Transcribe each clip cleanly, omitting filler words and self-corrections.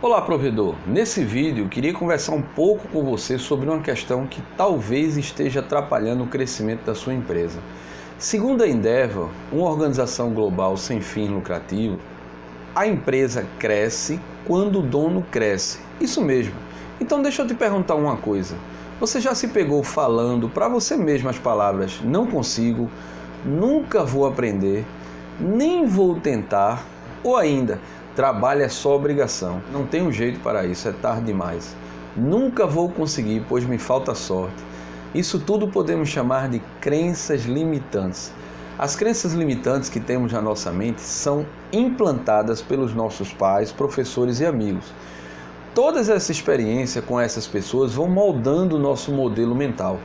Olá, provedor! Nesse vídeo eu queria conversar um pouco com você sobre uma questão que talvez esteja atrapalhando o crescimento da sua empresa. Segundo a Endeavor, uma organização global sem fins lucrativos, a empresa cresce quando o dono cresce. Isso mesmo. Então deixa eu te perguntar uma coisa. Você já se pegou falando para você mesmo as palavras "não consigo", "nunca vou aprender", "nem vou tentar" ou ainda "trabalho é só obrigação, não tenho jeito para isso, é tarde demais", "nunca vou conseguir, pois me falta sorte"? Isso tudo podemos chamar de crenças limitantes. As crenças limitantes que temos na nossa mente são implantadas pelos nossos pais, professores e amigos. Toda essa experiência com essas pessoas vão moldando o nosso modelo mental.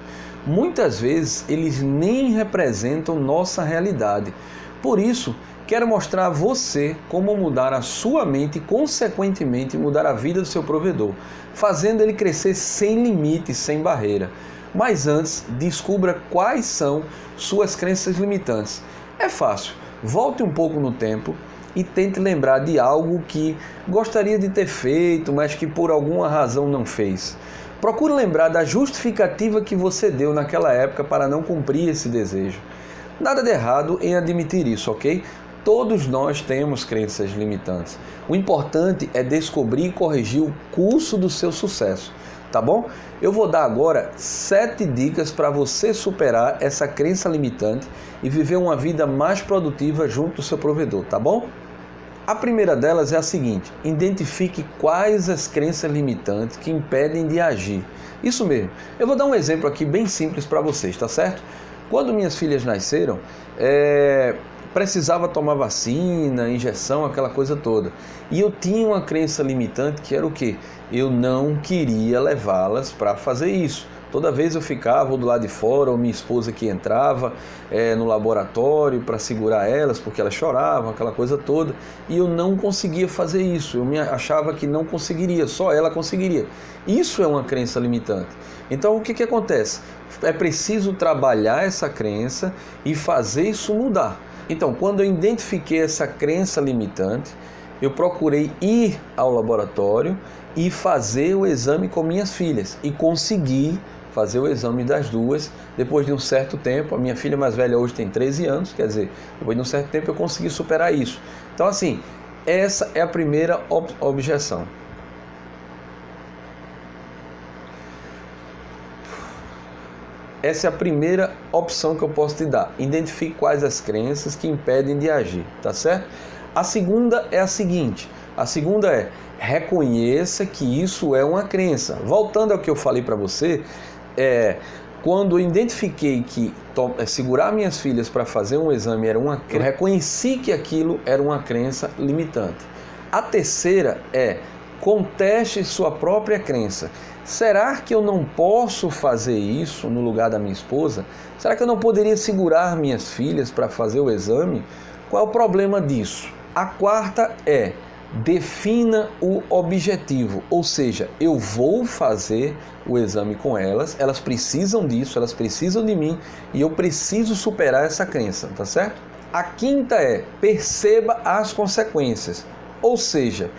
Muitas vezes eles nem representam nossa realidade. Por isso, quero mostrar a você como mudar a sua mente e, consequentemente, mudar a vida do seu provedor, fazendo ele crescer sem limite, sem barreira. Mas antes, descubra quais são suas crenças limitantes. É fácil, volte um pouco no tempo e tente lembrar de algo que gostaria de ter feito, mas que por alguma razão não fez. Procure lembrar da justificativa que você deu naquela época para não cumprir esse desejo. Nada de errado em admitir isso, ok? Todos nós temos crenças limitantes. O importante é descobrir e corrigir o curso do seu sucesso, tá bom? Eu vou dar agora 7 dicas para você superar essa crença limitante e viver uma vida mais produtiva junto do seu provedor, tá bom? A primeira delas é a seguinte: identifique quais as crenças limitantes que impedem de agir. Isso mesmo. Eu vou dar um exemplo aqui bem simples para vocês, tá certo? Quando minhas filhas nasceram, precisava tomar vacina, injeção, aquela coisa toda. E eu tinha uma crença limitante que era o quê? Eu não queria levá-las para fazer isso. Toda vez eu ficava do lado de fora, ou minha esposa que entrava no laboratório para segurar elas, porque elas choravam, aquela coisa toda. E eu não conseguia fazer isso. Eu achava que não conseguiria, só ela conseguiria. Isso é uma crença limitante. Então o que acontece? É preciso trabalhar essa crença e fazer isso mudar. Então, quando eu identifiquei essa crença limitante, eu procurei ir ao laboratório e fazer o exame com minhas filhas. E consegui fazer o exame das duas depois de um certo tempo. A minha filha mais velha hoje tem 13 anos, quer dizer, depois de um certo tempo eu consegui superar isso. Então, assim, essa é a primeira objeção. Essa é a primeira opção que eu posso te dar. Identifique quais as crenças que impedem de agir, tá certo? A segunda é a seguinte. A segunda é: reconheça que isso é uma crença. Voltando ao que eu falei para você, quando eu identifiquei que segurar minhas filhas para fazer um exame era uma crença, eu reconheci que aquilo era uma crença limitante. A terceira é: conteste sua própria crença. Será que eu não posso fazer isso no lugar da minha esposa? Será que eu não poderia segurar minhas filhas para fazer o exame? Qual é o problema disso? A quarta é: defina o objetivo, ou seja, eu vou fazer o exame com elas, elas precisam disso, elas precisam de mim e eu preciso superar essa crença, tá certo? A quinta é: perceba as consequências, ou seja,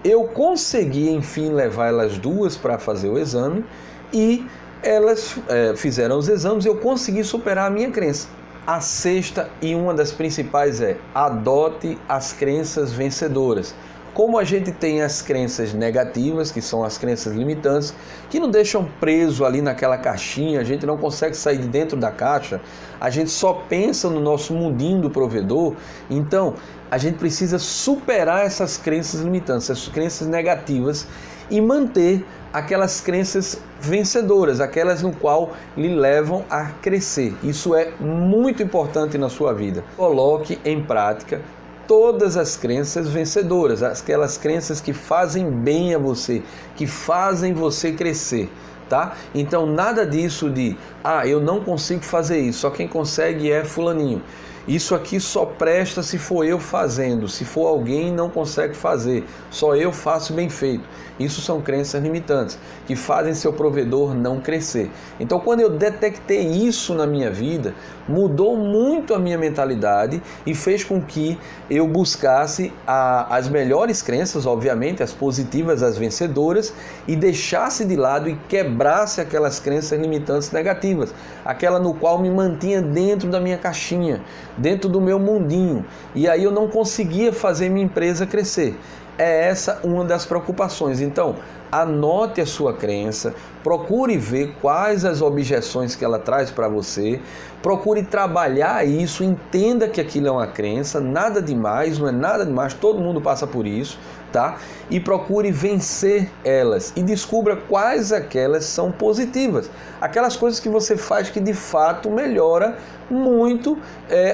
eu consegui, enfim, levar elas duas para fazer o exame e elas fizeram os exames e eu consegui superar a minha crença. A sexta e uma das principais é: adote as crenças vencedoras. Como a gente tem as crenças negativas, que são as crenças limitantes, que nos deixam preso ali naquela caixinha, a gente não consegue sair de dentro da caixa, a gente só pensa no nosso mundinho do provedor. Então, a gente precisa superar essas crenças limitantes, essas crenças negativas e manter aquelas crenças vencedoras, aquelas no qual lhe levam a crescer. Isso é muito importante na sua vida. Coloque em prática todas as crenças vencedoras, aquelas crenças que fazem bem a você, que fazem você crescer, tá? Então nada disso de, eu não consigo fazer isso, só quem consegue é fulaninho. Isso aqui só presta se for eu fazendo, se for alguém não consegue fazer, só eu faço bem feito. Isso são crenças limitantes, que fazem seu provedor não crescer. Então quando eu detectei isso na minha vida, mudou muito a minha mentalidade e fez com que eu buscasse as melhores crenças, obviamente, as positivas, as vencedoras, e deixasse de lado e quebrasse aquelas crenças limitantes negativas, aquela no qual me mantinha dentro da minha caixinha, dentro do meu mundinho, e aí eu não conseguia fazer minha empresa crescer. É essa uma das preocupações. Então, anote a sua crença, procure ver quais as objeções que ela traz para você, procure trabalhar isso, entenda que aquilo é uma crença, nada demais, não é nada demais, todo mundo passa por isso, tá? E procure vencer elas e descubra quais aquelas são positivas, aquelas coisas que você faz que de fato melhora muito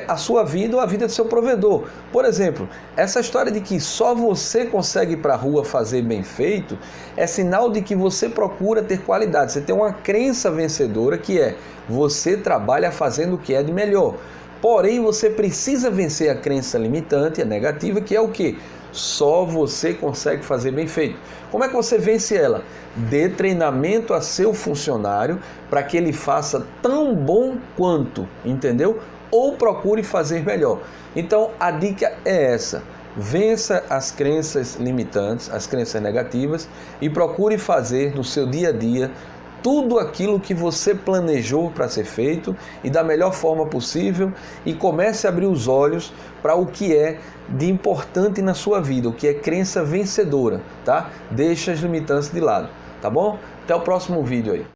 a sua vida ou a vida do seu provedor. Por exemplo, essa história de que só você consegue ir para a rua fazer bem feito é sinal de que você procura ter qualidade. Você tem uma crença vencedora que é você trabalha fazendo o que é de melhor. Porém, você precisa vencer a crença limitante, a negativa, que é o quê? Só você consegue fazer bem feito. Como é que você vence ela? Dê treinamento a seu funcionário para que ele faça tão bom quanto, entendeu? Ou procure fazer melhor. Então, a dica é essa. Vença as crenças limitantes, as crenças negativas e procure fazer no seu dia a dia tudo aquilo que você planejou para ser feito e da melhor forma possível e comece a abrir os olhos para o que é de importante na sua vida, o que é crença vencedora, tá? Deixa as limitantes de lado, tá bom? Até o próximo vídeo aí.